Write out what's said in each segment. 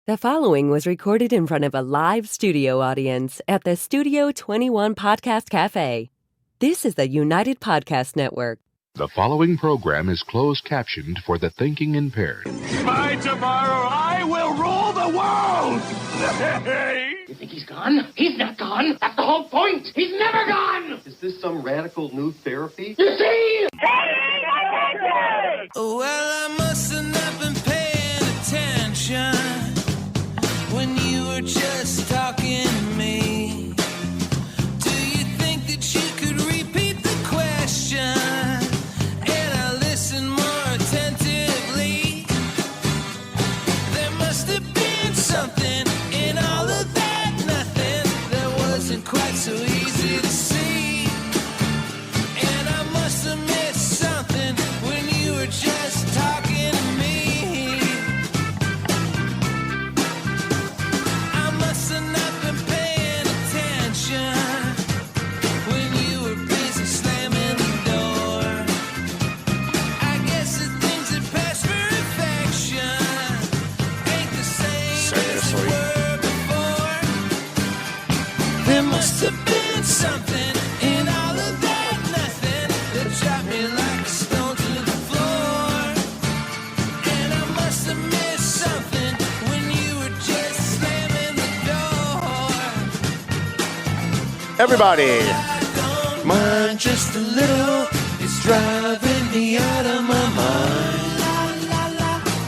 The following was recorded in front of a live studio audience at the Studio 21 Podcast Cafe. This is the United Podcast Network. The following program is closed captioned for the thinking impaired. By tomorrow, I will rule the world! You think he's gone? He's not gone. That's the whole point. He's never gone. Is this some radical new therapy? You see? Well, I must have not been paying attention when you were just talking to me. Do you think that you could repeat the question and I listen more attentively? There must have been something in all of that nothing that wasn't quite so easy to see. And I must have missed something when you were just talking to me. I must have not been paying attention when you were busy slamming the door. I guess the things that pass for affection ain't the same as they were before. There must have been something in all of that nothing that dropped me like a stone to the floor. And I must have missed something when you were just slamming the door. Everybody, I don't mind just a little. It's driving me out of my mind.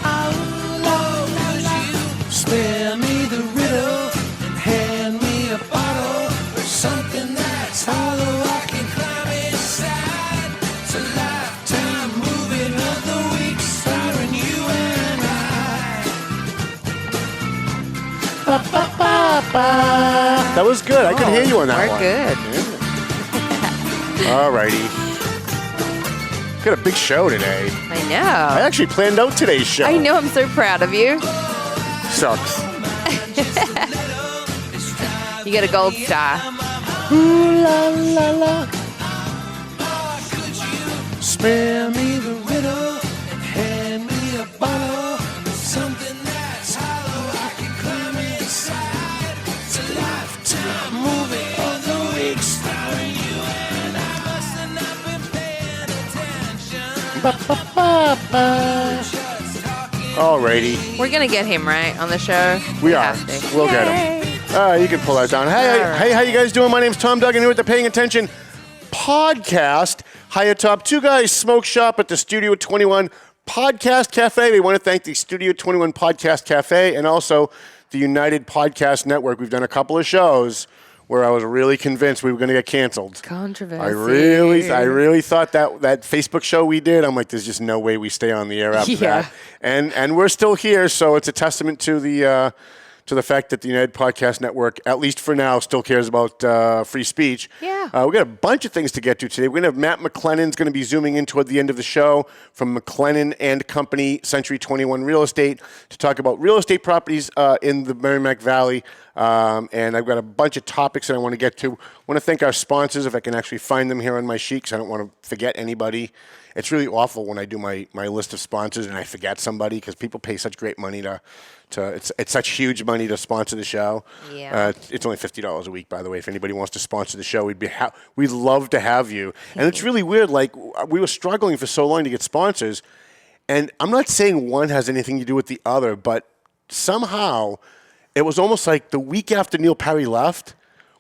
Oh, could you spare me the riddle and hand me a bottle or something that's hollow I can climb inside? It's a lifetime movie of the week starring you and I. that was good. I could hear you on that one. We're good. All righty. Got a big show today. I I know. actually planned out today's show. I know. I'm so proud of you. Sucks. You get a gold star. Ooh la la la. Spare me the riddle and hand me a bottle of something that's hollow I can climb inside. It's a lifetime movie of the week starring you and I. Must have not been paying attention. Alrighty. We're gonna get him right on the show. We are. have to. We'll get him. You can pull that down. Hey, how you guys doing? My name's Tom Duggan here with the Paying Attention podcast. High atop Two Guys Smoke Shop at the Studio 21 Podcast Cafe. We want to thank the Studio 21 Podcast Cafe and also the United Podcast Network. We've done a couple of shows where I was really convinced we were going to get canceled. Controversy. I really thought that Facebook show we did, I'm like, there's just no way we stay on the air after Yeah. that. And we're still here, so it's a testament to the fact that the United Podcast Network, at least for now, still cares about free speech. Yeah. We got a bunch of things to get to today. We're going to have Matt McLennan's going to be zooming in toward the end of the show from McLennan and Company, Century 21 Real Estate, to talk about real estate properties in the Merrimack Valley. And I've got a bunch of topics that I want to get to. I want to thank our sponsors, if I can actually find them here on my sheet, because I don't want to forget anybody. It's really awful when I do my list of sponsors and I forget somebody, because people pay such great money to it's such huge money to sponsor the show. Yeah. It's only $50 a week, by the way. If anybody wants to sponsor the show, we'd love to have you. And it's really weird. Like, we were struggling for so long to get sponsors, and I'm not saying one has anything to do with the other, but somehow it was almost like the week after Neil Perry left,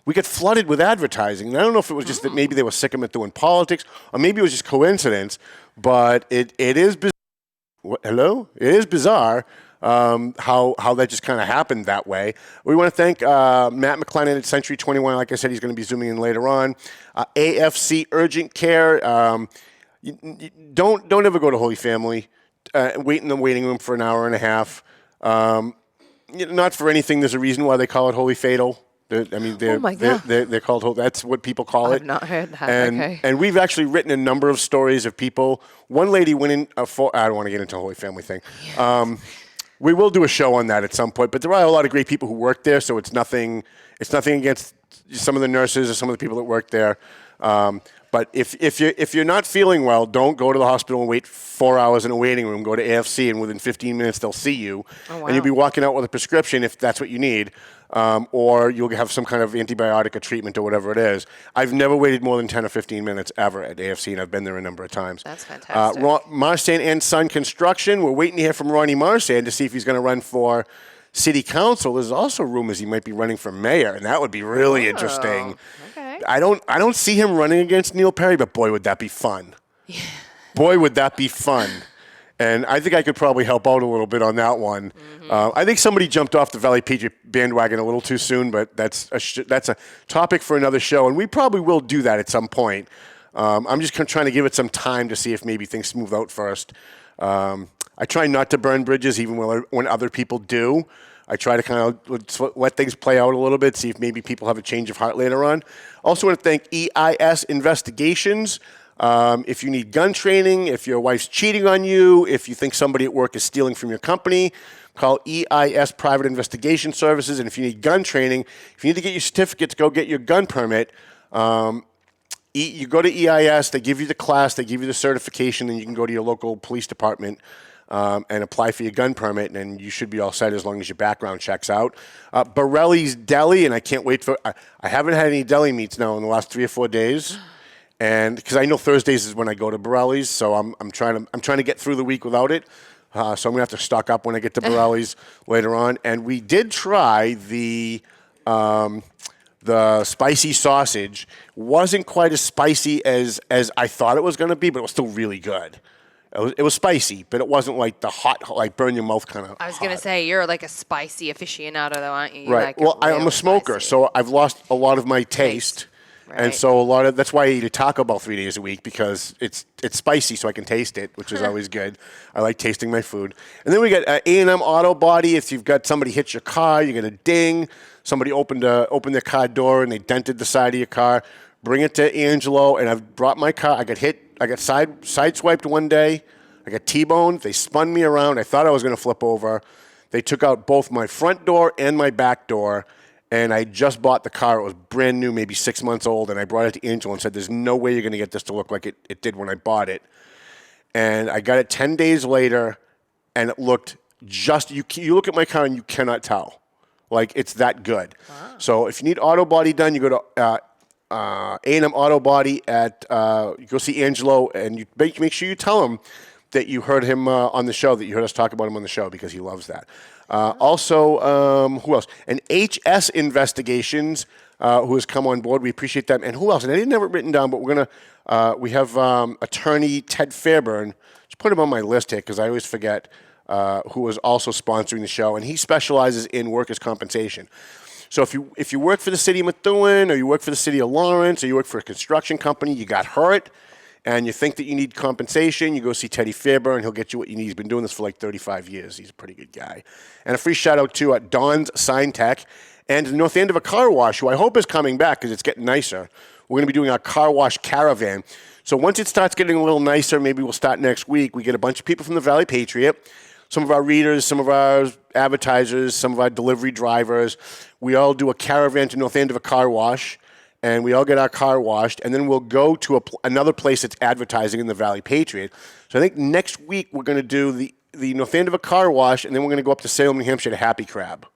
we got flooded with advertising. And I don't know if it was just that maybe they were sick of it doing politics, or maybe it was just coincidence, but it is bizarre. Hello? It is bizarre how that just kind of happened that way. We want to thank Matt McLennan at Century 21. Like I said, he's going to be zooming in later on. AFC Urgent Care. Don't ever go to Holy Family. Wait in the waiting room for an hour and a half. Not for anything. There's a reason why they call it Holy Fatal. Oh my God. They're called Holy. That's what people call it. I've not heard that. And, and we've actually written a number of stories of people. One lady went in I don't want to get into a Holy Family thing. We will do a show on that at some point, but there are a lot of great people who work there, so it's nothing against some of the nurses or some of the people that work there. But if you're not feeling well, don't go to the hospital and wait 4 hours in a waiting room. Go to AFC, and within 15 minutes they'll see you, and you'll be walking out with a prescription if that's what you need, or you'll have some kind of antibiotic or treatment or whatever it is. I've never waited more than 10 or 15 minutes ever at AFC, and I've been there a number of times. That's fantastic. Marsan and Son Construction. We're waiting to hear from Ronnie Marsan to see if he's going to run for city council. There's also rumors he might be running for mayor, and that would be really interesting. Okay. I don't see him running against Neil Perry, but boy, would that be fun. Yeah. Boy, would that be fun. And I think I could probably help out a little bit on that one. Mm-hmm. I think somebody jumped off the Valley Patriot bandwagon a little too soon, but that's a topic for another show, and we probably will do that at some point. I'm just trying to give it some time to see if maybe things smooth out first. I try not to burn bridges even when other people do. I try to kind of let things play out a little bit, see if maybe people have a change of heart later on. Also want to thank EIS Investigations. If you need gun training, if your wife's cheating on you, if you think somebody at work is stealing from your company, call EIS Private Investigation Services. And if you need gun training, if you need to get your certificate to go get your gun permit, you go to EIS, they give you the class, they give you the certification, and you can go to your local police department and apply for your gun permit, and you should be all set as long as your background checks out. Borelli's Deli, and I can't wait for I haven't had any deli meats now in the last 3 or 4 days, and because I know Thursdays is when I go to Borelli's, so I'm trying to get through the week without it. So I'm gonna have to stock up when I get to Borelli's later on. And we did try the spicy sausage. Wasn't quite as spicy as I thought it was going to be, but it was still really good. It was spicy, but it wasn't like the hot, like burn your mouth kind of. I was going to say, you're like a spicy aficionado, though, aren't you? Right. Well, I'm a smoker, so I've lost a lot of my taste. Right. And so that's why I eat a Taco Bell 3 days a week, because it's spicy, so I can taste it, which is always good. I like tasting my food. And then we got A&M Auto Body. If you've got somebody hit your car, you get a ding. Somebody opened their car door and they dented the side of your car. Bring it to Angelo, and I've brought my car. I got hit. I got sideswiped one day. I got T-boned. They spun me around. I thought I was going to flip over. They took out both my front door and my back door, and I just bought the car. It was brand new, maybe 6 months old, and I brought it to Angelo and said, there's no way you're going to get this to look like it did when I bought it. And I got it 10 days later, and it looked just, you look at my car and you cannot tell. Like, it's that good. Wow. So if you need auto body done, you go to A&M Auto Body you go see Angelo, and you make sure you tell him that you heard him on the show, that you heard us talk about him on the show, because he loves that. Also, who else? And HS Investigations, who has come on board. We appreciate them. And who else? And I didn't have it written down, but we have attorney Ted Fairburn. Just put him on my list here, because I always forget. Who is also sponsoring the show, and he specializes in workers' compensation. So if you work for the city of Methuen, or you work for the city of Lawrence, or you work for a construction company, you got hurt, and you think that you need compensation, you go see Teddy Fairburn. He'll get you what you need. He's been doing this for like 35 years. He's a pretty good guy. And a free shout-out to Don's Sign Tech and the North End of a Car Wash, who I hope is coming back because it's getting nicer. We're going to be doing our car wash caravan. So once it starts getting a little nicer, maybe we'll start next week, we get a bunch of people from the Valley Patriot, some of our readers, some of our advertisers, some of our delivery drivers. We all do a caravan to North End of a Car Wash, and we all get our car washed, and then we'll go to another place that's advertising in the Valley Patriot. So I think next week we're going to do the North End of a Car Wash, and then we're going to go up to Salem, New Hampshire to Happy Crab.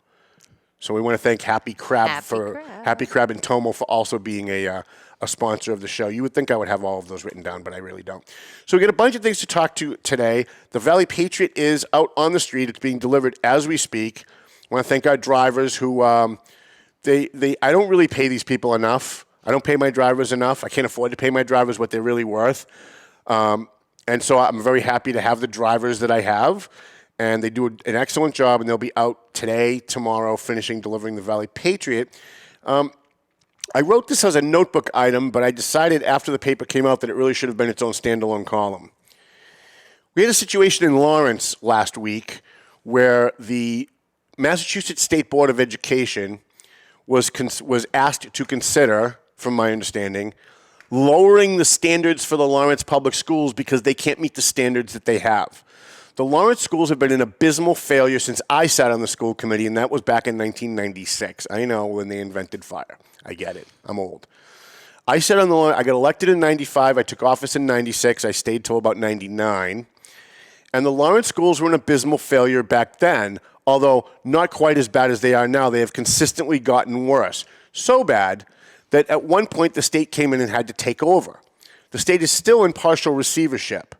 So we want to thank Happy Crab and Tomo for also being a sponsor of the show. You would think I would have all of those written down, but I really don't. So we got a bunch of things to talk to today. The Valley Patriot is out on the street. It's being delivered as we speak. I want to thank our drivers who, I don't really pay these people enough. I don't pay my drivers enough. I can't afford to pay my drivers what they're really worth. And so I'm very happy to have the drivers that I have. And they do an excellent job, and they'll be out today, tomorrow, delivering the Valley Patriot. I wrote this as a notebook item, but I decided after the paper came out that it really should have been its own standalone column. We had a situation in Lawrence last week where the Massachusetts State Board of Education was asked to consider, from my understanding, lowering the standards for the Lawrence public schools because they can't meet the standards that they have. The Lawrence schools have been an abysmal failure since I sat on the school committee, and that was back in 1996. I know, when they invented fire. I get it. I'm old. I said on the line, I got elected in 95. I took office in 96. I stayed till about 99. And the Lawrence schools were an abysmal failure back then, although not quite as bad as they are now. They have consistently gotten worse. So bad that at one point the state came in and had to take over. The state is still in partial receivership.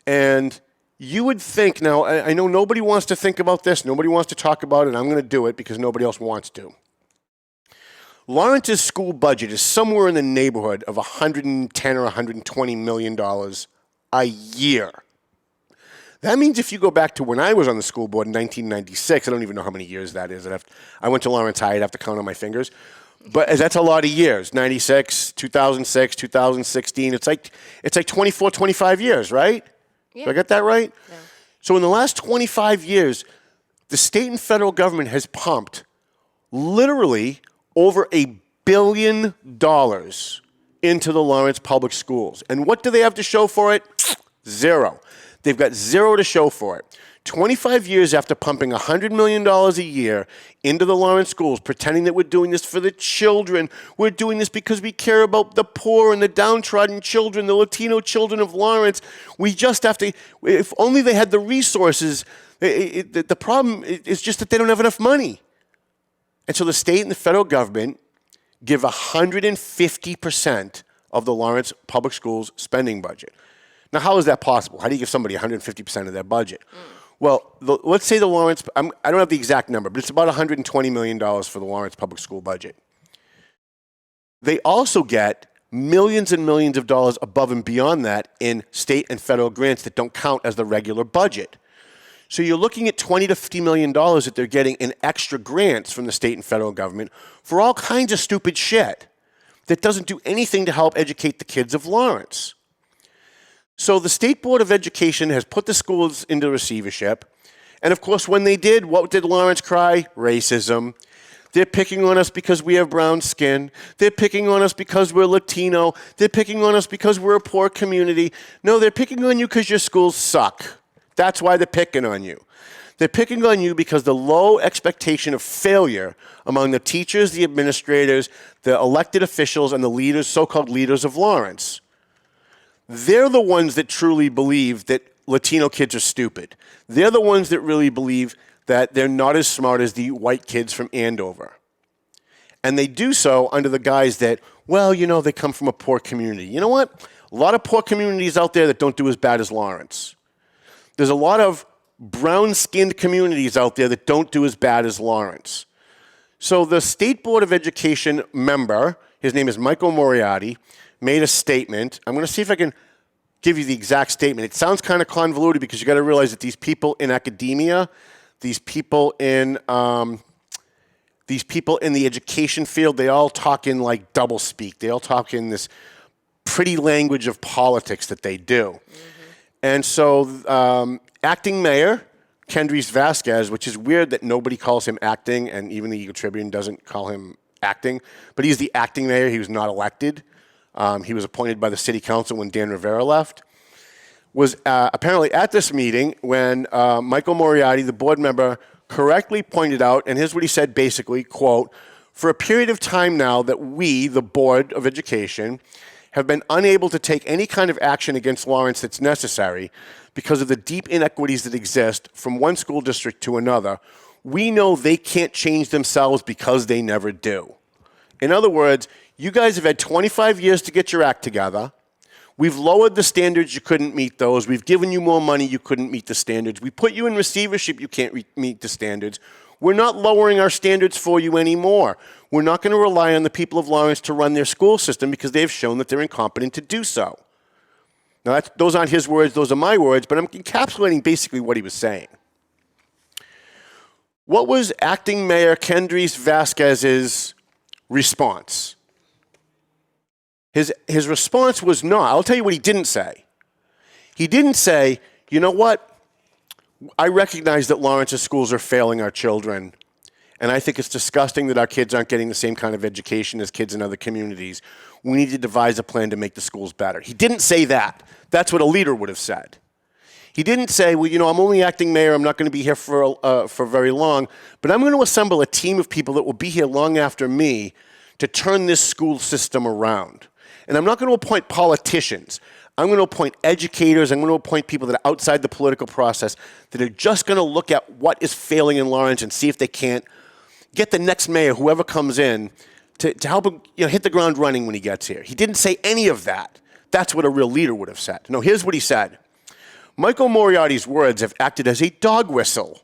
And you would think, now I know nobody wants to think about this, nobody wants to talk about it, I'm going to do it because nobody else wants to. Lawrence's school budget is somewhere in the neighborhood of $110 or $120 million a year. That means if you go back to when I was on the school board in 1996, I don't even know how many years that is. I went to Lawrence High, I'd have to count on my fingers. But that's a lot of years, 96, 2006, 2016. It's like 24, 25 years, right? Yeah. Did I get that right? Yeah. So in the last 25 years, the state and federal government has pumped literally over $1 billion into the Lawrence public schools. And what do they have to show for it? Zero. They've got zero to show for it. 25 years after pumping $100 million a year into the Lawrence schools, pretending that we're doing this for the children, we're doing this because we care about the poor and the downtrodden children, the Latino children of Lawrence. We just have to, if only they had the resources. The problem is just that they don't have enough money. And so the state and the federal government give 150% of the Lawrence public schools spending budget. Now, how is that possible? How do you give somebody 150% of their budget? Well, let's say the Lawrence, I don't have the exact number, but it's about $120 million for the Lawrence public school budget. They also get millions and millions of dollars above and beyond that in state and federal grants that don't count as the regular budget. So you're looking at $20 to $50 million that they're getting in extra grants from the state and federal government for all kinds of stupid shit that doesn't do anything to help educate the kids of Lawrence. So the State Board of Education has put the schools into receivership. And of course, when they did, what did Lawrence cry? Racism. They're picking on us because we have brown skin. They're picking on us because we're Latino. They're picking on us because we're a poor community. No, they're picking on you because your schools suck. That's why they're picking on you. They're picking on you because the low expectation of failure among the teachers, the administrators, the elected officials, and the leaders, so-called leaders of Lawrence. They're the ones that truly believe that Latino kids are stupid. They're the ones that really believe that they're not as smart as the white kids from Andover. And they do so under the guise that, well, you know, they come from a poor community. You know what? A lot of poor communities out there that don't do as bad as Lawrence. There's a lot of brown-skinned communities out there that don't do as bad as Lawrence. So the State Board of Education member, his name is Michael Moriarty, made a statement. I'm going to see if I can give you the exact statement. It sounds kind of convoluted because you got to realize that these people in academia, these people in the education field, they all talk in like doublespeak. They all talk in this pretty language of politics that they do. Mm-hmm. And so acting mayor, Kendrys Vasquez, which is weird that nobody calls him acting, and even the Eagle Tribune doesn't call him acting, but he's the acting mayor. He was not elected. He was appointed by the city council when Dan Rivera left, was apparently at this meeting when Michael Moriarty, the board member, correctly pointed out, and here's what he said basically, quote, for a period of time now that we, the Board of Education, have been unable to take any kind of action against Lawrence that's necessary because of the deep inequities that exist from one school district to another. We know they can't change themselves because they never do. In other words, you guys have had 25 years to get your act together. We've lowered the standards. You couldn't meet those. We've given you more money. You couldn't meet the standards. We put you in receivership. You can't meet the standards. We're not lowering our standards for you anymore. We're not going to rely on the people of Lawrence to run their school system because they've shown that they're incompetent to do so. Now, those aren't his words. Those are my words, but I'm encapsulating basically what he was saying. What was acting mayor Kendrys Vasquez's response? His response was not. I'll tell you what he didn't say. He didn't say, you know what? I recognize that Lawrence's schools are failing our children, and I think it's disgusting that our kids aren't getting the same kind of education as kids in other communities. We need to devise a plan to make the schools better. He didn't say that. That's what a leader would have said. He didn't say, well, you know, I'm only acting mayor. I'm not going to be here for very long, but I'm going to assemble a team of people that will be here long after me to turn this school system around. And I'm not going to appoint politicians. I'm going to appoint educators. I'm going to appoint people that are outside the political process that are just going to look at what is failing in Lawrence and see if they can't get the next mayor, whoever comes in, to help him hit the ground running when he gets here. He didn't say any of that. That's what a real leader would have said. No, here's what he said. Michael Moriarty's words have acted as a dog whistle.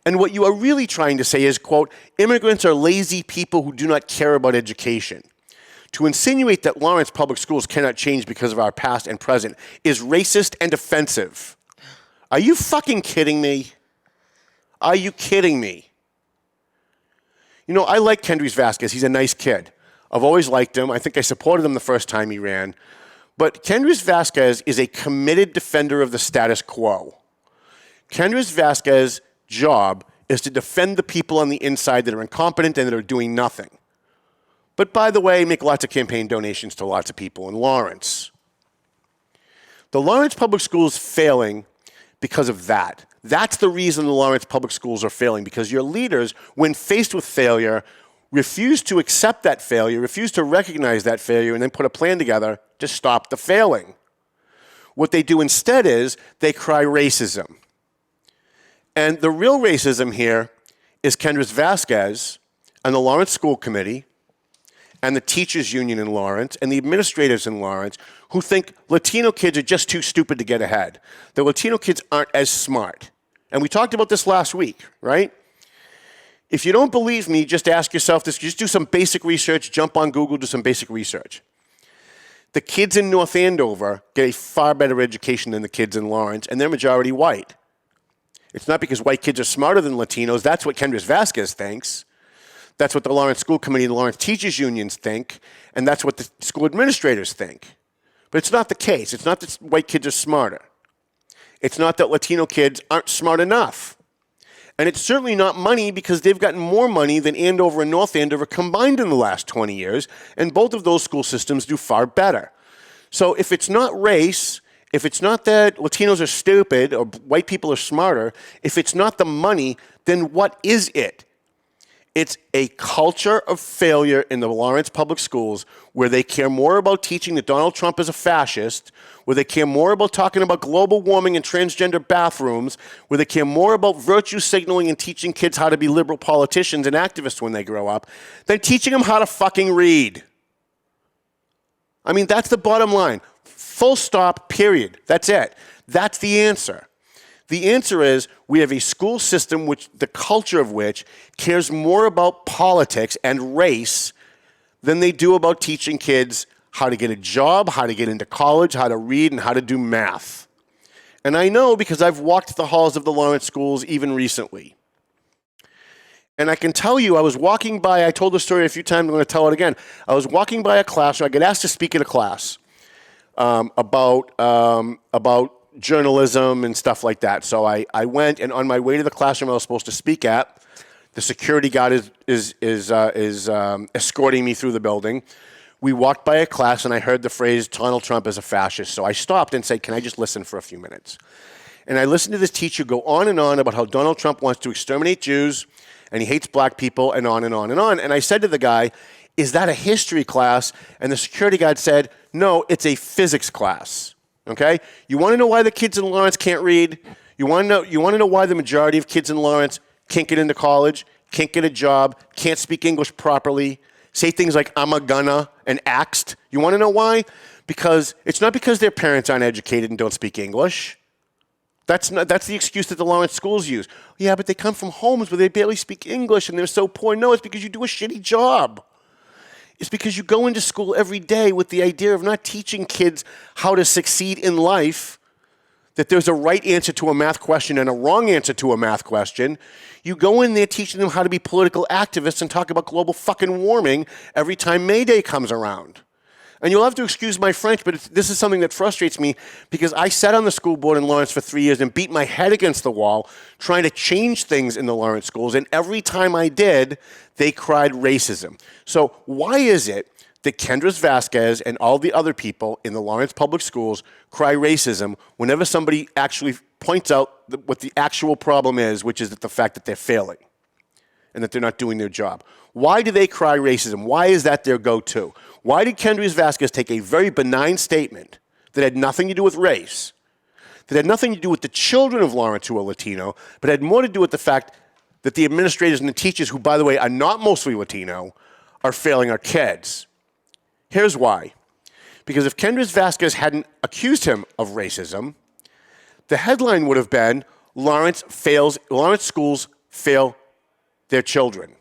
And what you are really trying to say is, quote, immigrants are lazy people who do not care about education. To insinuate that Lawrence public schools cannot change because of our past and present is racist and offensive. Are you fucking kidding me? Are you kidding me? You know, I like Kendrys Vasquez. He's a nice kid. I've always liked him. I think I supported him the first time he ran. But Kendrys Vasquez is a committed defender of the status quo. Kendrys Vasquez's job is to defend the people on the inside that are incompetent and that are doing nothing. But by the way, make lots of campaign donations to lots of people in Lawrence. The Lawrence public schools failing because of that. That's the reason the Lawrence public schools are failing, because your leaders, when faced with failure, refuse to accept that failure, refuse to recognize that failure, and then put a plan together to stop the failing. What they do instead is they cry racism. And the real racism here is Kendrys Vasquez and the Lawrence School Committee and the teachers union in Lawrence and the administrators in Lawrence who think Latino kids are just too stupid to get ahead. The Latino kids aren't as smart. And we talked about this last week, right? If you don't believe me, just ask yourself this. Just do some basic research. Jump on Google, do some basic research. The kids in North Andover get a far better education than the kids in Lawrence, and they're majority white. It's not because white kids are smarter than Latinos. That's what Kendrys Vasquez thinks. That's what the Lawrence School Committee and the Lawrence Teachers Unions think, and that's what the school administrators think. But it's not the case. It's not that white kids are smarter. It's not that Latino kids aren't smart enough. And it's certainly not money, because they've gotten more money than Andover and North Andover combined in the last 20 years, and both of those school systems do far better. So if it's not race, if it's not that Latinos are stupid or white people are smarter, if it's not the money, then what is it? It's a culture of failure in the Lawrence public schools where they care more about teaching that Donald Trump is a fascist, where they care more about talking about global warming and transgender bathrooms, where they care more about virtue signaling and teaching kids how to be liberal politicians and activists when they grow up, than teaching them how to fucking read. I mean, that's the bottom line. Full stop, period. That's it. That's the answer. The answer is we have a school system which the culture of which cares more about politics and race than they do about teaching kids how to get a job, how to get into college, how to read, and how to do math. And I know because I've walked the halls of the Lawrence schools even recently. And I can tell you, I was walking by, I told the story a few times, I'm going to tell it again. I was walking by a classroom, I got asked to speak at a class about journalism and stuff like that. So I went, and on my way to the classroom I was supposed to speak at, the security guard is escorting me through the building. We walked by a class, and I heard the phrase, Donald Trump is a fascist. So I stopped and said, can I just listen for a few minutes? And I listened to this teacher go on and on about how Donald Trump wants to exterminate Jews, and he hates black people, and on and on and on. And I said to the guy, is that a history class? And the security guard said, no, it's a physics class. Okay? You want to know why the kids in Lawrence can't read? You want to know why the majority of kids in Lawrence can't get into college, can't get a job, can't speak English properly, say things like I'm a gonna and axed? You want to know why? Because it's not because their parents aren't educated and don't speak English. That's the excuse that the Lawrence schools use. Yeah, but they come from homes where they barely speak English and they're so poor. No, it's because you do a shitty job. It's because you go into school every day with the idea of not teaching kids how to succeed in life, that there's a right answer to a math question and a wrong answer to a math question. You go in there teaching them how to be political activists and talk about global fucking warming every time May Day comes around. And you'll have to excuse my French, but this is something that frustrates me because I sat on the school board in Lawrence for 3 years and beat my head against the wall trying to change things in the Lawrence schools. And every time I did, they cried racism. So why is it that Kendrys Vasquez and all the other people in the Lawrence public schools cry racism whenever somebody actually points out what the actual problem is, which is that the fact that they're failing? and that they're not doing their job. Why do they cry racism? Why is that their go-to? Why did Kendrys Vasquez take a very benign statement that had nothing to do with race, that had nothing to do with the children of Lawrence who are Latino, but had more to do with the fact that the administrators and the teachers, who, by the way, are not mostly Latino, are failing our kids? Here's why. Because if Kendrys Vasquez hadn't accused him of racism, the headline would have been, Lawrence schools fail their children.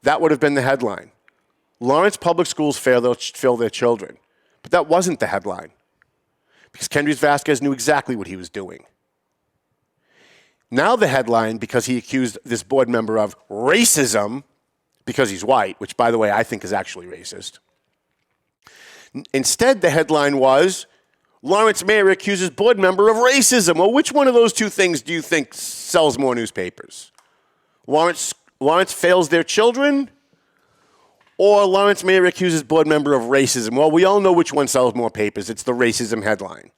That would have been the headline. Lawrence public schools fail their children. But that wasn't the headline, because Kendrys Vasquez knew exactly what he was doing. Now the headline, because he accused this board member of racism, because he's white, which, by the way, I think is actually racist. Instead, the headline was, Lawrence mayor accuses board member of racism. Well, which one of those two things do you think sells more newspapers? Lawrence fails their children, or Lawrence mayor accuses board member of racism? Well, we all know which one sells more papers. It's the racism headline.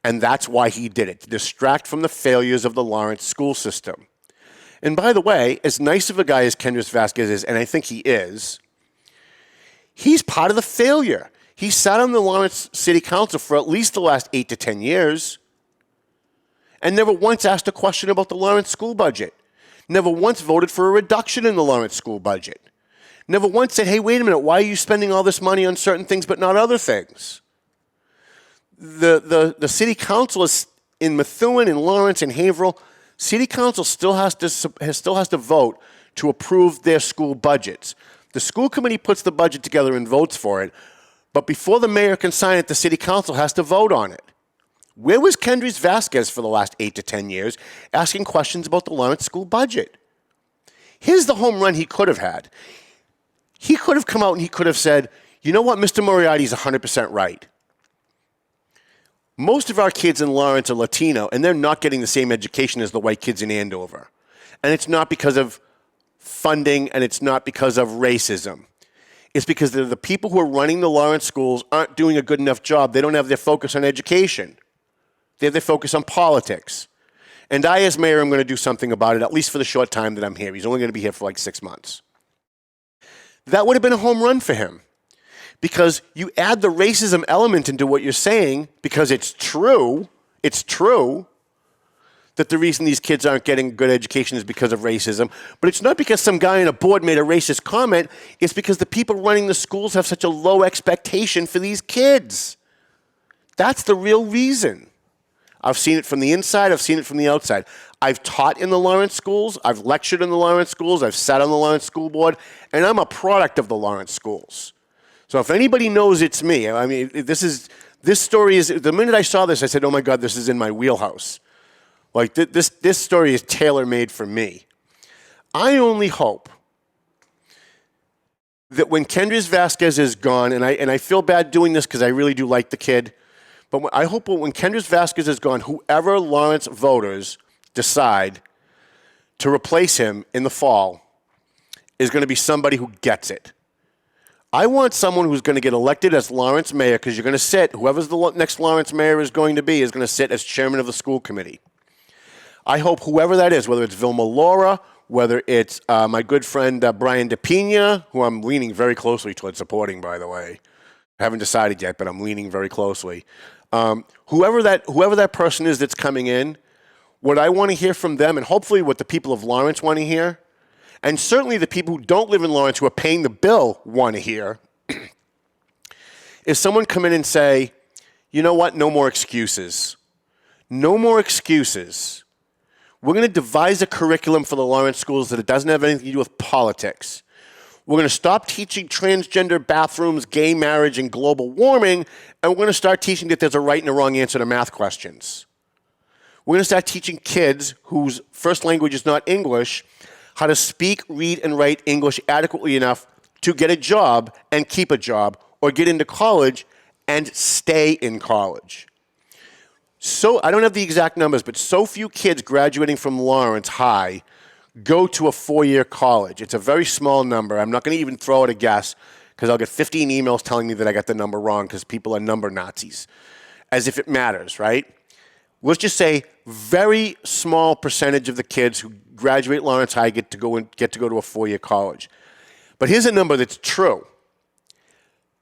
And that's why he did it, to distract from the failures of the Lawrence school system. And by the way, as nice of a guy as Kendrys Vasquez is, and I think he is, he's part of the failure. He sat on the Lawrence City Council for at least the last 8 to 10 years and never once asked a question about the Lawrence school budget. Never once voted for a reduction in the Lawrence school budget. Never once said, hey, wait a minute, why are you spending all this money on certain things but not other things? The city council is in Methuen, in Lawrence, in Haverhill. City council still has to vote to approve their school budgets. The school committee puts the budget together and votes for it, but before the mayor can sign it, the city council has to vote on it. Where was Kendrys Vasquez for the last 8 to 10 years asking questions about the Lawrence school budget? Here's the home run he could have had. He could have come out and he could have said, you know what, Mr. Moriarty's 100% right. Most of our kids in Lawrence are Latino, and they're not getting the same education as the white kids in Andover. And it's not because of funding, and it's not because of racism. It's because the people who are running the Lawrence schools aren't doing a good enough job. They don't have their focus on education. They have their focus on politics. And I, as mayor, am going to do something about it, at least for the short time that I'm here. He's only going to be here for like 6 months. That would have been a home run for him, because you add the racism element into what you're saying, because it's true that the reason these kids aren't getting good education is because of racism. But it's not because some guy on a board made a racist comment. It's because the people running the schools have such a low expectation for these kids. That's the real reason. I've seen it from the inside. I've seen it from the outside. I've taught in the Lawrence schools. I've lectured in the Lawrence schools. I've sat on the Lawrence school board. And I'm a product of the Lawrence schools. So if anybody knows, it's me. I mean, this story is, the minute I saw this, I said, oh my God, this is in my wheelhouse. Like, this story is tailor-made for me. I only hope that when Kendrys Vasquez is gone, and I feel bad doing this because I really do like the kid, but I hope when Kendrys Vasquez is gone, whoever Lawrence voters decide to replace him in the fall is going to be somebody who gets it. I want someone who's going to get elected as Lawrence mayor, because you're going to sit, whoever's the next Lawrence mayor is going to sit as chairman of the school committee. I hope whoever that is, whether it's Vilma Laura, whether it's my good friend Brian DePina, who I'm leaning very closely towards supporting, by the way. I haven't decided yet, but I'm leaning very closely. Whoever that person is that's coming in, what I want to hear from them, and hopefully what the people of Lawrence want to hear, and certainly the people who don't live in Lawrence who are paying the bill want to hear, is someone come in and say, you know what, no more excuses. No more excuses. We're going to devise a curriculum for the Lawrence schools that it doesn't have anything to do with politics. We're going to stop teaching transgender bathrooms, gay marriage, and global warming, and we're going to start teaching that there's a right and a wrong answer to math questions. We're going to start teaching kids whose first language is not English how to speak, read, and write English adequately enough to get a job and keep a job, or get into college and stay in college. So, I don't have the exact numbers, but so few kids graduating from Lawrence High go to a 4-year college. It's a very small number. I'm not going to even throw out a guess, because I'll get 15 emails telling me that I got the number wrong, because people are number Nazis. As if it matters, right? let's just say very small percentage of the kids who graduate Lawrence High get to go to a four-year college. But here's a number that's true.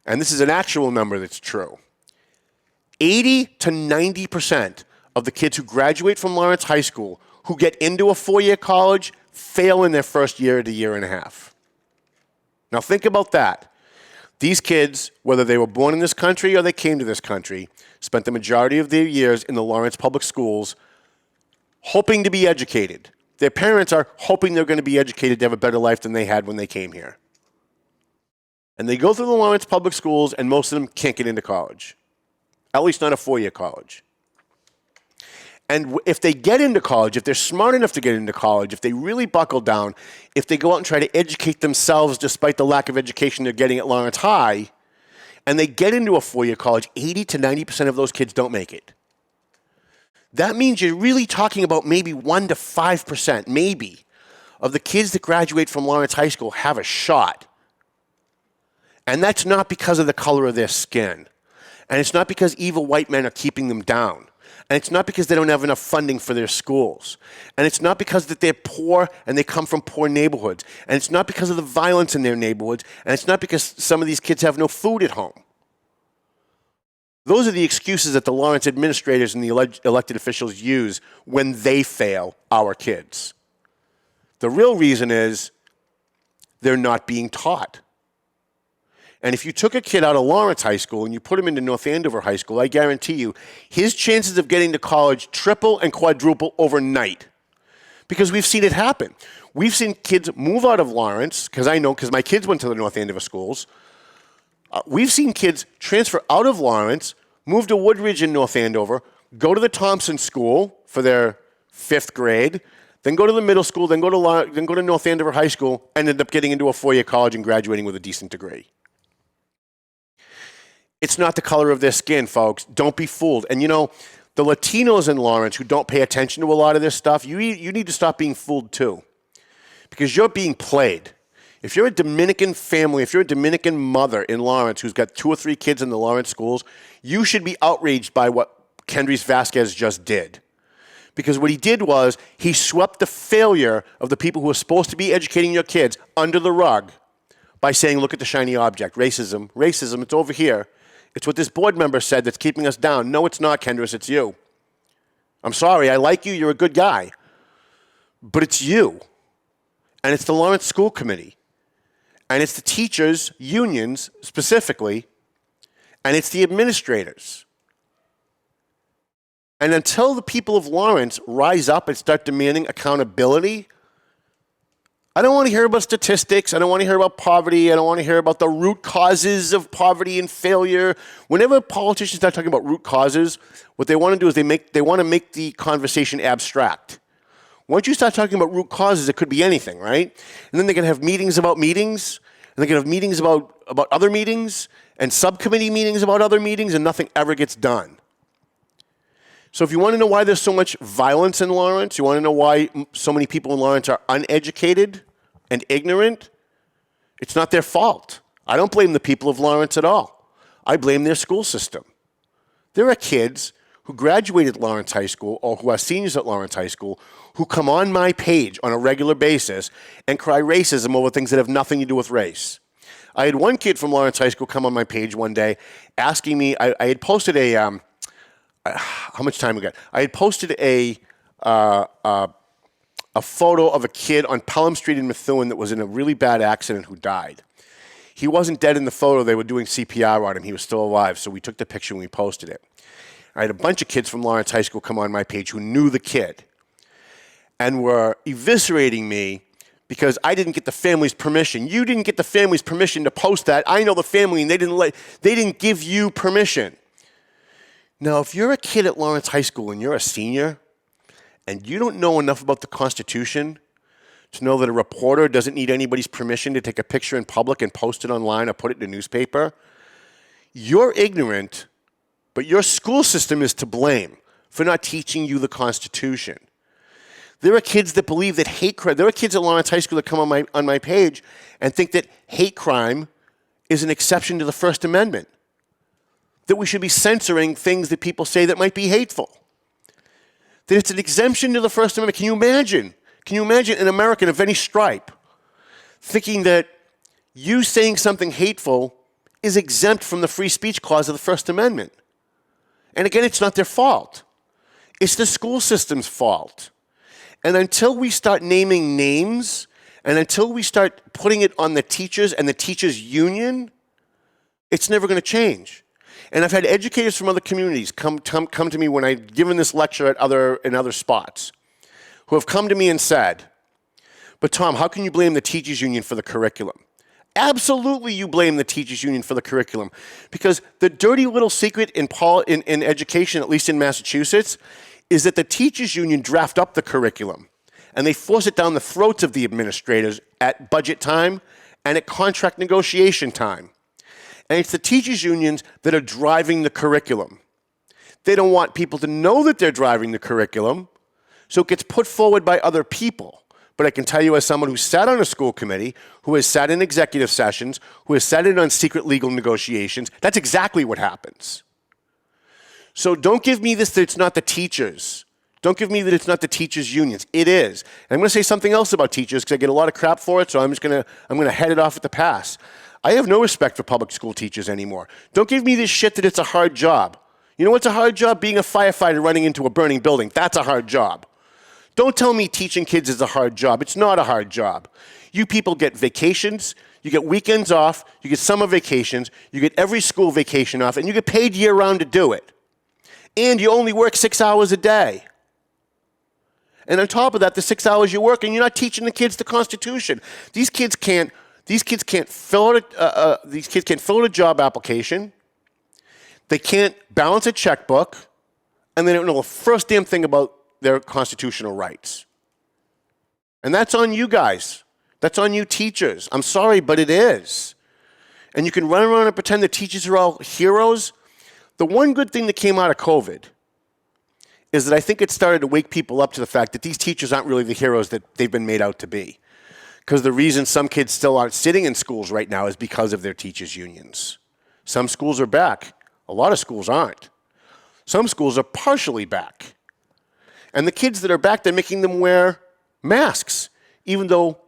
And this is an actual number that's true. 80 to 90% of the kids who graduate from Lawrence High School who get into a four-year college fail in their first year to year and a half. Now think about that. These kids, whether they were born in this country or they came to this country, spent the majority of their years in the Lawrence public schools hoping to be educated. Their parents are hoping they're going to be educated to have a better life than they had when they came here. And they go through the Lawrence public schools, and most of them can't get into college, at least not a four-year college. And if they get into college, if they're smart enough to get into college, if they really buckle down, if they go out and try to educate themselves despite the lack of education they're getting at Lawrence High, and they get into a four-year college, 80 to 90% of those kids don't make it. That means you're really talking about maybe 1 to 5%, maybe, of the kids that graduate from Lawrence High School have a shot. And that's not because of the color of their skin. And it's not because evil white men are keeping them down. And it's not because they don't have enough funding for their schools. And it's not because that they're poor and they come from poor neighborhoods. And it's not because of the violence in their neighborhoods. And it's not because some of these kids have no food at home. Those are the excuses that the Lawrence administrators and the elected officials use when they fail our kids. The real reason is they're not being taught. And if you took a kid out of Lawrence High School and you put him into North Andover High School, I guarantee you, his chances of getting to college triple and quadruple overnight. Because we've seen it happen. We've seen kids move out of Lawrence, because my kids went to the North Andover schools. We've seen kids transfer out of Lawrence, move to Woodridge in North Andover, go to the Thompson School for their 5th grade, then go to the middle school, then go to North Andover High School, and end up getting into a four-year college and graduating with a decent degree. It's not the color of their skin, folks. Don't be fooled. And the Latinos in Lawrence who don't pay attention to a lot of this stuff, you need to stop being fooled too. Because you're being played. If you're a Dominican family, if you're a Dominican mother in Lawrence who's got 2 or 3 kids in the Lawrence schools, you should be outraged by what Kendrys Vasquez just did. Because what he did was he swept the failure of the people who are supposed to be educating your kids under the rug by saying, look at the shiny object, racism, it's over here. It's what this board member said that's keeping us down. No, it's not, Kendrys, it's you. I'm sorry, I like you, you're a good guy. But it's you. And it's the Lawrence School Committee. And it's the teachers' unions specifically. And it's the administrators. And until the people of Lawrence rise up and start demanding accountability, I don't want to hear about statistics. I don't want to hear about poverty. I don't want to hear about the root causes of poverty and failure. Whenever politicians start talking about root causes, what they want to do is they want to make the conversation abstract. Once you start talking about root causes, it could be anything, right? And then they can have meetings about meetings, and they can have meetings about other meetings, and subcommittee meetings about other meetings, and nothing ever gets done. So if you want to know why there's so much violence in Lawrence, you want to know why so many people in Lawrence are uneducated and ignorant, it's not their fault. I don't blame the people of Lawrence at all. I blame their school system. There are kids who graduated Lawrence High School or who are seniors at Lawrence High School who come on my page on a regular basis and cry racism over things that have nothing to do with race. I had one kid from Lawrence High School come on my page one day asking me, I had posted how much time we got? I had posted a photo of a kid on Pelham Street in Methuen that was in a really bad accident who died. He wasn't dead in the photo. They were doing CPR on him. He was still alive, so we took the picture and we posted it. I had a bunch of kids from Lawrence High School come on my page who knew the kid and were eviscerating me because I didn't get the family's permission. You didn't get the family's permission to post that. I know the family, and they didn't give you permission. Now, if you're a kid at Lawrence High School and you're a senior and you don't know enough about the Constitution to know that a reporter doesn't need anybody's permission to take a picture in public and post it online or put it in a newspaper, you're ignorant, but your school system is to blame for not teaching you the Constitution. There are kids that believe that hate crime, there are kids at Lawrence High School that come on my page and think that hate crime is an exception to the First Amendment, that we should be censoring things that people say that might be hateful. that it's an exemption to the First Amendment. Can you imagine? Can you imagine an American of any stripe thinking that you saying something hateful is exempt from the free speech clause of the First Amendment? And again, it's not their fault. It's the school system's fault. And until we start naming names, and until we start putting it on the teachers and the teachers' union, it's never going to change. And I've had educators from other communities come to me when I've given this lecture in other spots, who have come to me and said, but Tom, how can you blame the teachers' union for the curriculum? Absolutely you blame the teachers' union for the curriculum. Because the dirty little secret in education, at least in Massachusetts, is that the teachers' union draft up the curriculum. And they force it down the throats of the administrators at budget time and at contract negotiation time. And it's the teachers' unions that are driving the curriculum. They don't want people to know that they're driving the curriculum, so it gets put forward by other people. But I can tell you, as someone who sat on a school committee, who has sat in executive sessions, who has sat in on secret legal negotiations, that's exactly what happens. So don't give me this that it's not the teachers. Don't give me that it's not the teachers' unions. It is. And I'm going to say something else about teachers because I get a lot of crap for it, so I'm going to head it off at the pass. I have no respect for public school teachers anymore. Don't give me this shit that it's a hard job. You know what's a hard job? Being a firefighter running into a burning building. That's a hard job. Don't tell me teaching kids is a hard job. It's not a hard job. You people get vacations, you get weekends off, you get summer vacations, you get every school vacation off, and you get paid year-round to do it. And you only work 6 hours a day. And on top of that, the 6 hours you work, and you're not teaching the kids the Constitution. These kids can't fill out a job application. They can't balance a checkbook, and they don't know the first damn thing about their constitutional rights. And that's on you guys. That's on you teachers. I'm sorry, but it is. And you can run around and pretend the teachers are all heroes. The one good thing that came out of COVID is that I think it started to wake people up to the fact that these teachers aren't really the heroes that they've been made out to be. Because the reason some kids still aren't sitting in schools right now is because of their teachers' unions. Some schools are back. A lot of schools aren't. Some schools are partially back. And the kids that are back, they're making them wear masks, even though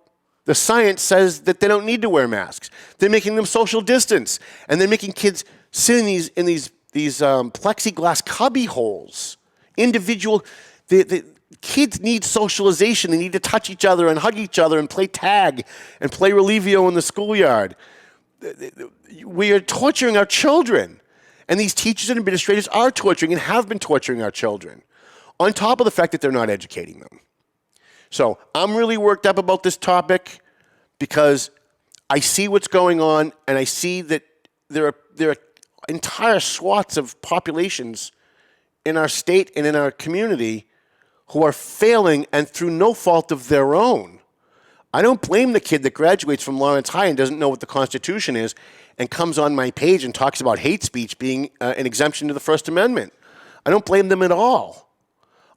the science says that they don't need to wear masks. They're making them social distance, and they're making kids sit in these plexiglass cubby holes. The kids need socialization. They need to touch each other and hug each other and play tag and play Relivio in the schoolyard. We are torturing our children, and these teachers and administrators are torturing and have been torturing our children, on top of the fact that they're not educating them. So I'm really worked up about this topic because I see what's going on, and I see that there are entire swaths of populations in our state and in our community who are failing, and through no fault of their own. I don't blame the kid that graduates from Lawrence High and doesn't know what the Constitution is and comes on my page and talks about hate speech being an exemption to the First Amendment. I don't blame them at all.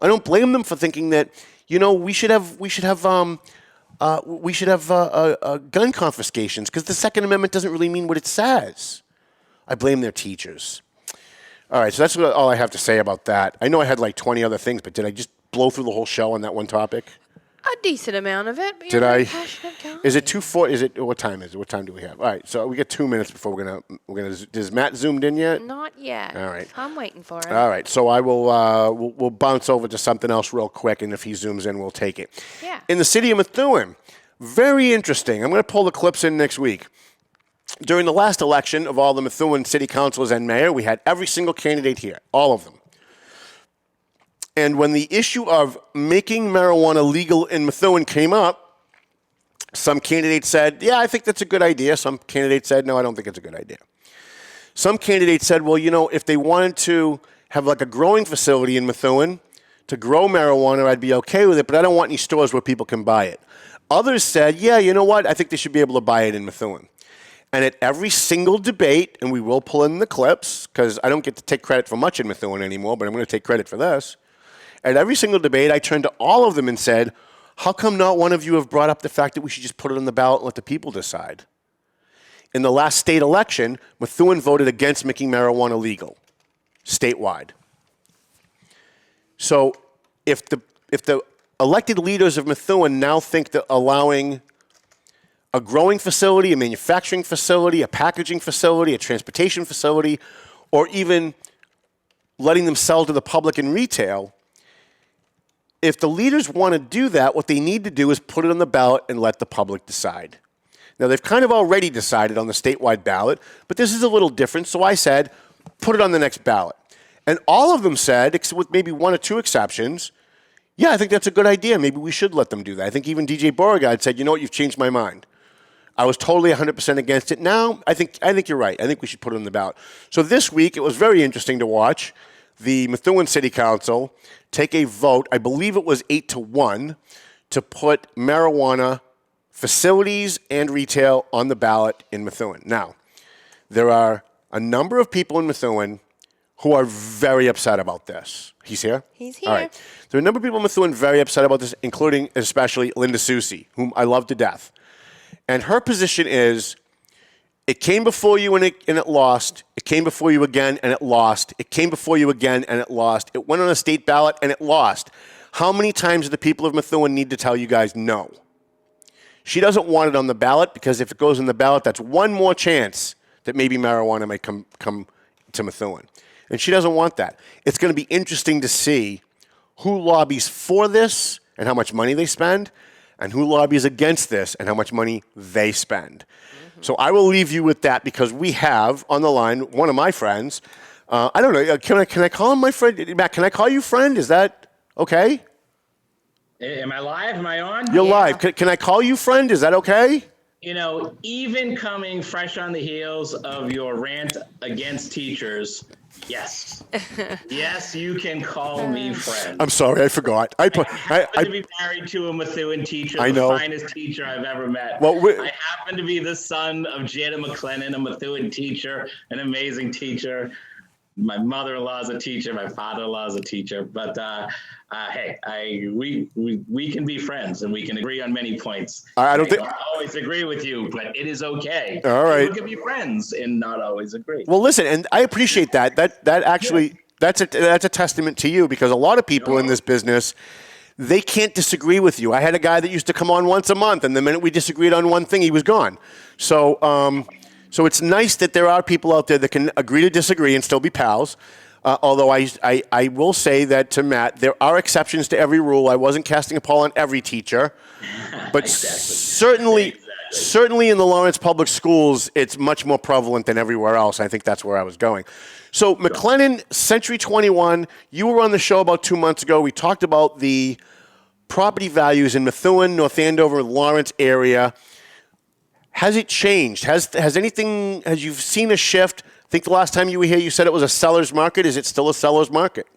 I don't blame them for thinking that, we should have gun confiscations because the Second Amendment doesn't really mean what it says. I blame their teachers. All right, so that's all I have to say about that. I know I had like 20 other things, but did I just blow through the whole show on that one topic? A decent amount of it. But Did I? Passionate guy. Is it 2:40? Is it? What time is it? What time do we have? All right, so we got 2 minutes before we're gonna. Is Matt zoomed in yet? Not yet. All right. I'm waiting for it. All right, so I will. We'll bounce over to something else real quick, and if he zooms in, we'll take it. Yeah. In the city of Methuen, very interesting. I'm going to pull the clips in next week. During the last election of all the Methuen city councilors and mayor, we had every single candidate here, all of them. And when the issue of making marijuana legal in Methuen came up, some candidates said, yeah, I think that's a good idea. Some candidates said, no, I don't think it's a good idea. Some candidates said, well, if they wanted to have like a growing facility in Methuen to grow marijuana, I'd be okay with it, but I don't want any stores where people can buy it. Others said, yeah, you know what? I think they should be able to buy it in Methuen. And at every single debate, and we will pull in the clips, because I don't get to take credit for much in Methuen anymore, but I'm going to take credit for this. At every single debate, I turned to all of them and said, how come not one of you have brought up the fact that we should just put it on the ballot and let the people decide? In the last state election, Methuen voted against making marijuana legal statewide. So if the elected leaders of Methuen now think that allowing a growing facility, a manufacturing facility, a packaging facility, a transportation facility, or even letting them sell to the public in retail, if the leaders want to do that, what they need to do is put it on the ballot and let the public decide. Now, they've kind of already decided on the statewide ballot, but this is a little different, so I said, put it on the next ballot. And all of them said, with maybe one or two exceptions, yeah, I think that's a good idea. Maybe we should let them do that. I think even DJ Beauregard said, you know what, you've changed my mind. I was totally 100% against it. Now, I think you're right. I think we should put it on the ballot. So this week, it was very interesting to watch the Methuen City Council take a vote, I believe it was 8-1, to put marijuana facilities and retail on the ballot in Methuen. Now, there are a number of people in Methuen who are very upset about this. He's here? He's here. All right. There are a number of people in Methuen very upset about this, including especially Linda Susi, whom I love to death. And her position is, it came before you and it lost. It came before you again and it lost. It came before you again and it lost. It went on a state ballot and it lost. How many times do the people of Methuen need to tell you guys no? She doesn't want it on the ballot because if it goes on the ballot, that's one more chance that maybe marijuana might come to Methuen. And she doesn't want that. It's going to be interesting to see who lobbies for this and how much money they spend, and who lobbies against this and how much money they spend. Mm-hmm. So I will leave you with that because we have on the line one of my friends. I don't know. Can I call him my friend? Matt, can I call you friend? Is that okay? Am I live? Am I on? You're live. Can I call you friend? Is that okay? You know, even coming fresh on the heels of your rant against teachers, yes. Yes, you can call me friend. I'm sorry, I forgot. I happen to be married to a Methuen teacher, the finest teacher I've ever met. Well, I happen to be the son of Janet McLennan, a Methuen teacher, an amazing teacher. My mother-in-law is a teacher. My father-in-law is a teacher. But hey, we can be friends and we can agree on many points. I don't always agree with you, but it is okay. All right, we can be friends and not always agree. Well, listen, and I appreciate that. That actually that's a testament to you because a lot of people in this business, they can't disagree with you. I had a guy that used to come on once a month, and the minute we disagreed on one thing, he was gone. So it's nice that there are people out there that can agree to disagree and still be pals. Although I will say that to Matt, there are exceptions to every rule. I wasn't casting a pall on every teacher. But certainly in the Lawrence Public Schools, it's much more prevalent than everywhere else. I think that's where I was going. So McLennan, Century 21, you were on the show about 2 months ago. We talked about the property values in Methuen, North Andover, Lawrence area. Has it changed? Has you seen a shift? I think the last time you were here, you said it was a seller's market. Is it still a seller's market?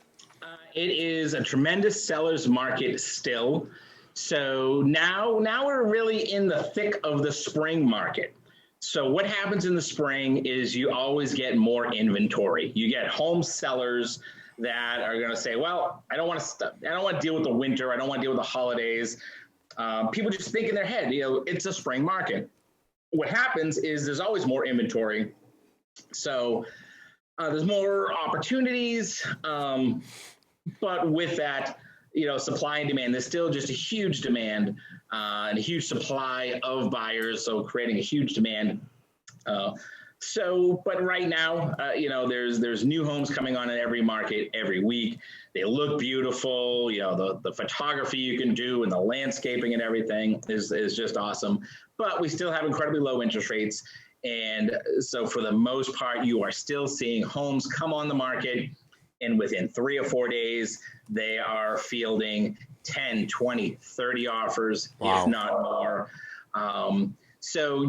It is a tremendous seller's market still. So now we're really in the thick of the spring market. So what happens in the spring is you always get more inventory. You get home sellers that are going to say, well, I don't want to deal with the winter. I don't want to deal with the holidays. People just think in their head, it's a spring market. What happens is there's always more inventory. So there's more opportunities. But with that, supply and demand, there's still just a huge demand and a huge supply of buyers. So creating a huge demand. But right now, there's new homes coming on in every market every week. They look beautiful. The photography you can do and the landscaping and everything is just awesome. But we still have incredibly low interest rates. And so for the most part, you are still seeing homes come on the market. And within 3 or 4 days, they are fielding 10, 20, 30 offers, if not more. So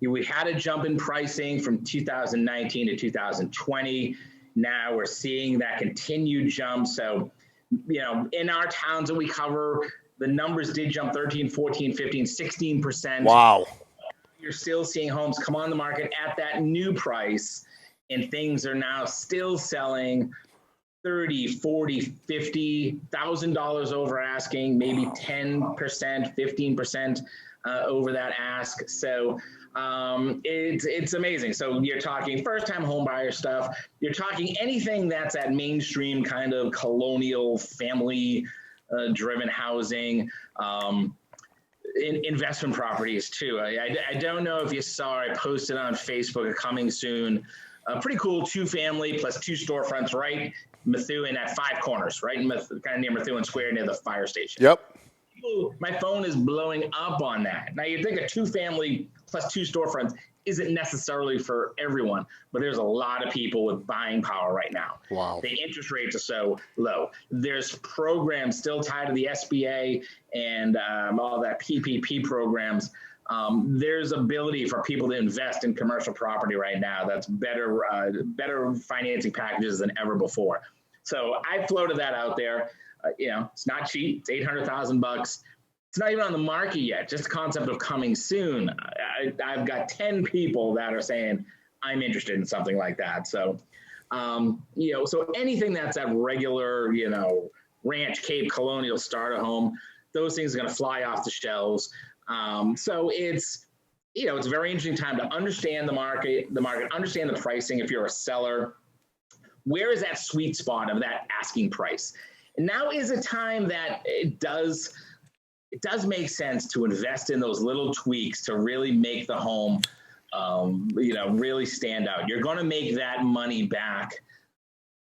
we had a jump in pricing from 2019 to 2020. Now we're seeing that continued jump. So, in our towns that we cover, the numbers did jump 13, 14, 15, 16%. Wow. You're still seeing homes come on the market at that new price, and things are now still selling $30,000, $40,000, $50,000 over asking, maybe 10%, 15% over that ask. So It's amazing. So you're talking first-time home buyer stuff. You're talking anything that's at mainstream kind of colonial family-driven housing. Investment properties too. I don't know if you saw, I posted on Facebook, coming soon, a pretty cool 2-family plus 2 storefronts, right? Methuen at 5 corners, right? Kind of near Methuen Square near the fire station. Yep. My phone is blowing up on that. Now you think a 2-family plus 2 storefronts isn't necessarily for everyone, but there's a lot of people with buying power right now. Wow. The interest rates are so low. There's programs still tied to the SBA and all that PPP programs. There's ability for people to invest in commercial property right now. That's better financing packages than ever before. So I floated that out there. It's not cheap. It's $800,000. It's not even on the market yet. Just the concept of coming soon. I've got 10 people that are saying I'm interested in something like that. So, so anything that's at regular, ranch, Cape, colonial starter home, those things are going to fly off the shelves. So it's a very interesting time to understand the market, understand the pricing. If you're a seller, where is that sweet spot of that asking price? And now is a time that it does make sense to invest in those little tweaks to really make the home, really stand out. You're going to make that money back,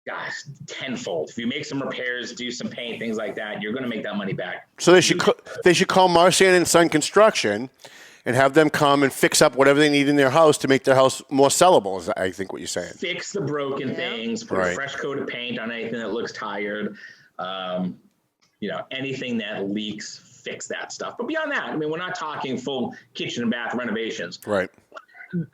gosh, tenfold. If you make some repairs, do some paint, things like that, you're going to make that money back. So they should call Marsan and Son Construction and have them come and fix up whatever they need in their house to make their house more sellable, is I think what you're saying. Fix the broken things, put a fresh coat of paint on anything that looks tired. Anything that leaks, fix that stuff. But beyond that, we're not talking full kitchen and bath renovations. Right.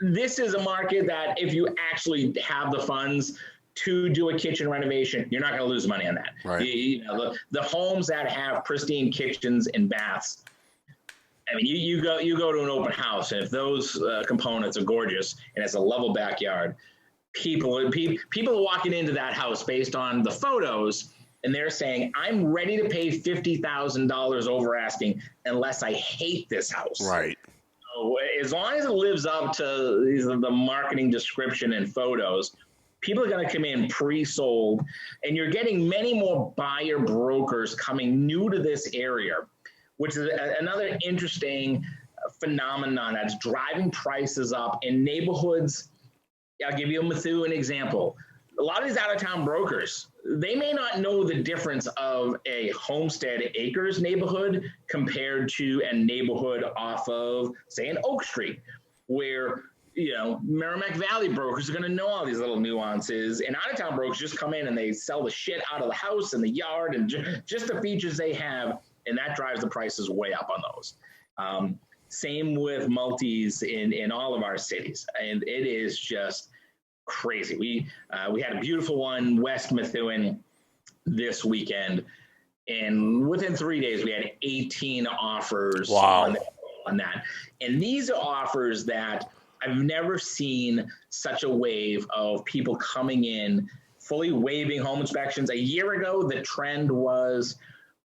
This is a market that if you actually have the funds to do a kitchen renovation, you're not going to lose money on that. Right. The homes that have pristine kitchens and baths, you go to an open house, and if those components are gorgeous and it's a level backyard, people are walking into that house based on the photos, and they're saying, I'm ready to pay $50,000 over asking unless I hate this house. Right. So as long as it lives up to the marketing description and photos, people are going to come in pre-sold, and you're getting many more buyer brokers coming new to this area, which is another interesting phenomenon that's driving prices up in neighborhoods. I'll give you a Methuen example. A lot of these out-of-town brokers, they may not know the difference of a Homestead Acres neighborhood compared to a neighborhood off of, say, an Oak Street, where, Merrimack Valley brokers are going to know all these little nuances, and out-of-town brokers just come in and they sell the shit out of the house and the yard and just the features they have, and that drives the prices way up on those. Same with multis in all of our cities, and it is just crazy. We had a beautiful one, West Methuen, this weekend, and within 3 days we had 18 offers on that. And these are offers that I've never seen such a wave of people coming in, fully waiving home inspections. A year ago, the trend was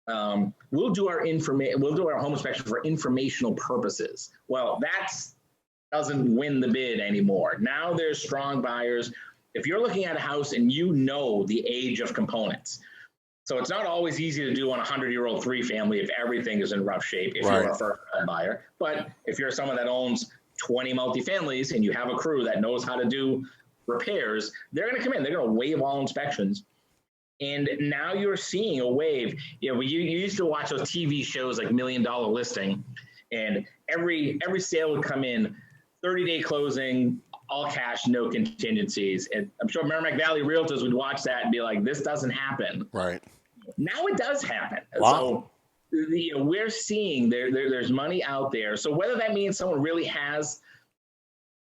we'll do our home inspection for informational purposes. Well, that's doesn't win the bid anymore. Now there's strong buyers. If you're looking at a house and you know the age of components, so it's not always easy to do on a 100-year-old 3-family if everything is in rough shape if you're a first-time buyer. But if you're someone that owns 20 multifamilies and you have a crew that knows how to do repairs, they're going to come in. They're going to waive all inspections. And now you're seeing a wave. You used to watch those TV shows like $1 Million Listing, and every sale would come in 30-day closing, all cash, no contingencies. And I'm sure Merrimack Valley realtors would watch that and be like, this doesn't happen. Right. Now it does happen. Wow. So we're seeing there's money out there. So whether that means someone really has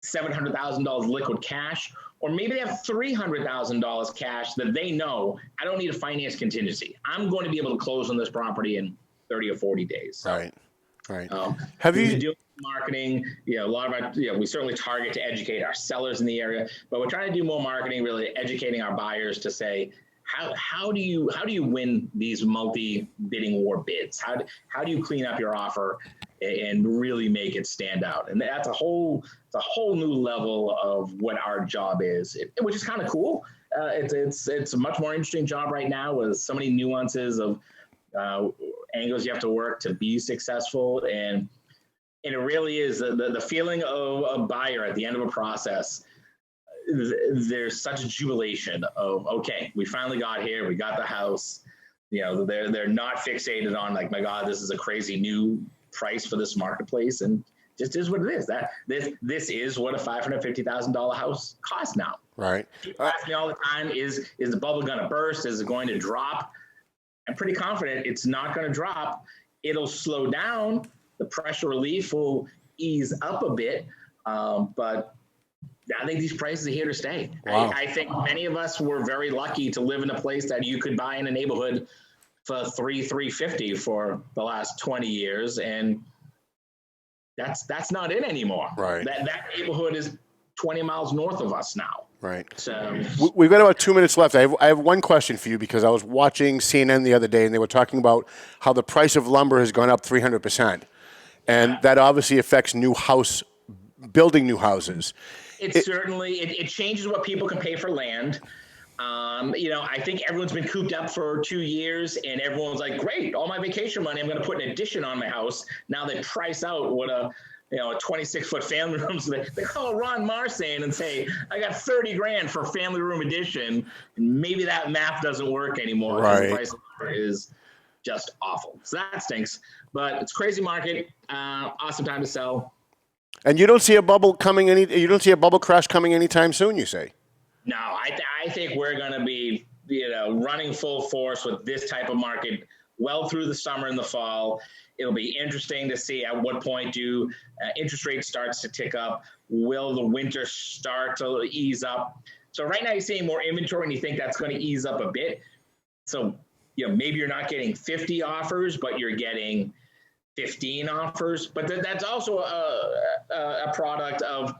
$700,000 liquid cash, or maybe they have $300,000 cash that they know, I don't need a finance contingency. I'm going to be able to close on this property in 30 or 40 days. So, right. Have you doing marketing? A lot of our, we certainly target to educate our sellers in the area, but we're trying to do more marketing, really educating our buyers to say, how do you win these multi-bidding war bids? How do you clean up your offer and really make it stand out. And that's a whole new level of what our job is, which is kind of cool. It's a much more interesting job right now with so many nuances of angles you have to work to be successful. And it really is the feeling of a buyer at the end of a process. There's such a jubilation of, okay, we finally got here, we got the house. They're not fixated on like, my God, this is a crazy new price for this marketplace, and just is what it is. That this is what a $550,000 house costs now. Right. People ask me all the time, is the bubble going to burst? Is it going to drop? I'm pretty confident it's not going to drop. It'll slow down. The pressure relief will ease up a bit, but I think these prices are here to stay. Wow. I think many of us were very lucky to live in a place that you could buy in a neighborhood for $350 for the last 20 years, and that's not it anymore. Right. That neighborhood is 20 miles north of us now. Right. So we've got about 2 minutes left. I have one question for you, because I was watching CNN the other day, and they were talking about how the price of lumber has gone up 300%, and that obviously affects building new houses. It certainly changes what people can pay for land. I think everyone's been cooped up for 2 years, and everyone's like, great, all my vacation money, I'm going to put an addition on my house. Now they price out what a 26-foot family room. So they call Ron Marsan and say, I got $30,000 for family room addition. And maybe that math doesn't work anymore. Right. The price is just awful. So that stinks. But it's a crazy market. Awesome time to sell. And you don't see a bubble coming you don't see a bubble crash coming anytime soon, you say? No, I think we're going to be, running full force with this type of market well through the summer and the fall. It'll be interesting to see at what point do interest rates starts to tick up. Will the winter start to ease up? So right now you're seeing more inventory, and you think that's going to ease up a bit. So, maybe you're not getting 50 offers, but you're getting 15 offers. But that's also a product of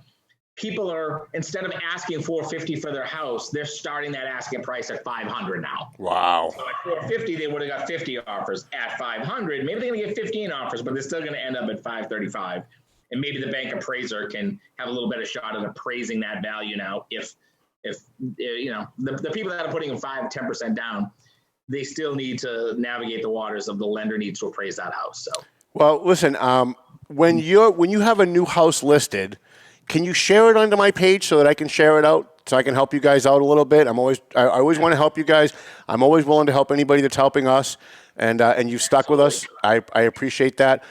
people are, instead of asking $450 for their house, they're starting that asking price at $500 now. Wow. So at $450, they would have got 50 offers. At $500, maybe they're going to get 15 offers, but they're still going to end up at $535. And maybe the bank appraiser can have a little better shot at appraising that value now. If the people that are putting 5-10% down, they still need to navigate the waters of the lender needs to appraise that house. So. Well, listen, when you have a new house listed, can you share it onto my page so that I can share it out, so I can help you guys out a little bit? I always want to help you guys. I'm always willing to help anybody that's helping us, and you've stuck with us. I appreciate that.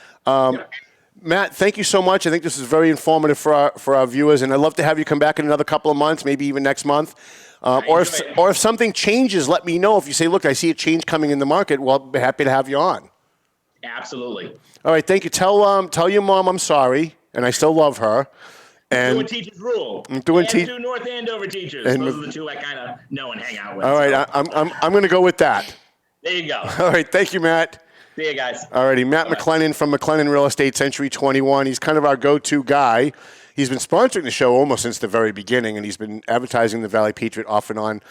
Matt, thank you so much. I think this is very informative for our viewers, and I'd love to have you come back in another couple of months, maybe even next month. Or if something changes, let me know. If you say, look, I see a change coming in the market, well, I'll be happy to have you on. Absolutely. All right, thank you. Tell your mom I'm sorry, and I still love her. And doing teachers rule. Doing North Andover teachers. Those are the two I kind of know and hang out with. All right, I'm going to go with that. There you go. All right, thank you, Matt. See you guys. All righty, Matt McLennan from McLennan Real Estate, Century 21. He's kind of our go-to guy. He's been sponsoring the show almost since the very beginning, and he's been advertising the Valley Patriot off and on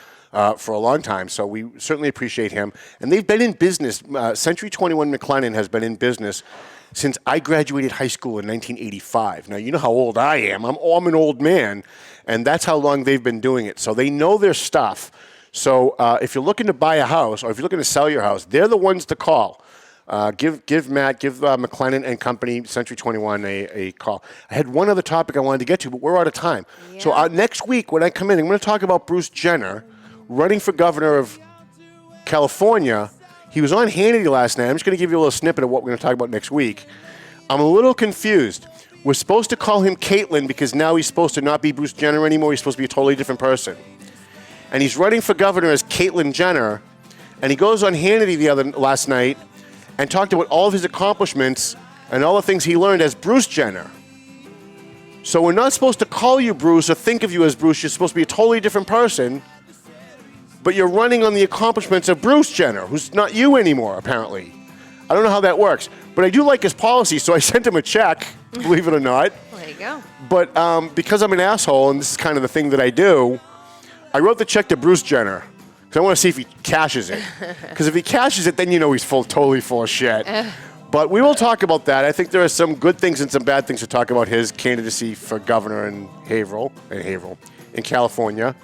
for a long time. So we certainly appreciate him. And they've been in business. Century 21 McLennan has been in business since I graduated high school in 1985. Now, you know how old I am. I'm an old man, and that's how long they've been doing it. So they know their stuff. So if you're looking to buy a house, or if you're looking to sell your house, they're the ones to call. Give Matt, McLennan and Company, Century 21, a call. I had one other topic I wanted to get to, but we're out of time. Yeah. So next week when I come in, I'm going to talk about Bruce Jenner running for governor of California. He was on Hannity last night. I'm just going to give you a little snippet of what we're going to talk about next week. I'm a little confused. We're supposed to call him Caitlyn because now he's supposed to not be Bruce Jenner anymore. He's supposed to be a totally different person. And he's running for governor as Caitlyn Jenner. And he goes on Hannity last night and talked about all of his accomplishments and all the things he learned as Bruce Jenner. So we're not supposed to call you Bruce or think of you as Bruce. You're supposed to be a totally different person. But you're running on the accomplishments of Bruce Jenner, who's not you anymore, apparently. I don't know how that works. But I do like his policy, so I sent him a check, believe it or not. There you go. But because I'm an asshole, and this is kind of the thing that I do, I wrote the check to Bruce Jenner. Because I want to see if he cashes it. Because if he cashes it, then you know he's totally full of shit. But we will talk about that. I think there are some good things and some bad things to talk about his candidacy for governor in California.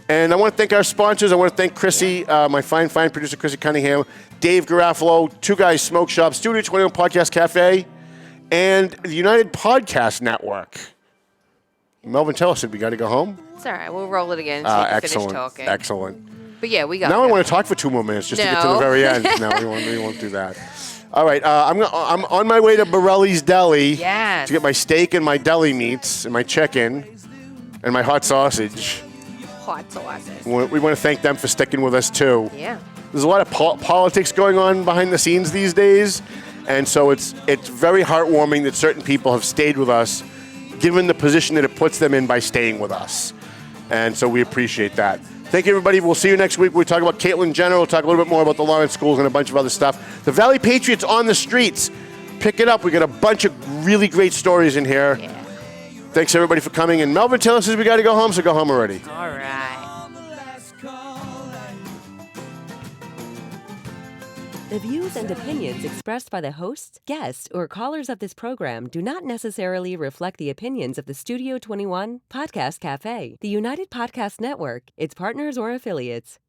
And I want to thank our sponsors. I want to thank Chrissy, my fine producer, Chrissy Cunningham, Dave Garofalo, Two Guys Smoke Shop, Studio 21 Podcast Cafe, and the United Podcast Network. Melvin, tell us, did we got to go home? It's all right. We'll roll it again so you can finish talking. Excellent. But yeah, we got Now I want to talk for 2 more minutes just to get to the very end. No, we won't do that. All right, I'm on my way to Borelli's Deli to get my steak and my deli meats and my chicken and my hot sausage. Hot sausage. We want to thank them for sticking with us, too. Yeah. There's a lot of politics going on behind the scenes these days, and so it's very heartwarming that certain people have stayed with us, given the position that it puts them in by staying with us. And so we appreciate that. Thank you, everybody. We'll see you next week. We'll talk about Caitlin Jenner. We'll talk a little bit more about the Lawrence schools and a bunch of other stuff. The Valley Patriots on the streets. Pick it up. We got a bunch of really great stories in here. Yeah. Thanks, everybody, for coming. And Melvin Taylor says we got to go home, so go home already. All right. The views and opinions expressed by the hosts, guests, or callers of this program do not necessarily reflect the opinions of the Studio 21 Podcast Cafe, the United Podcast Network, its partners, or affiliates.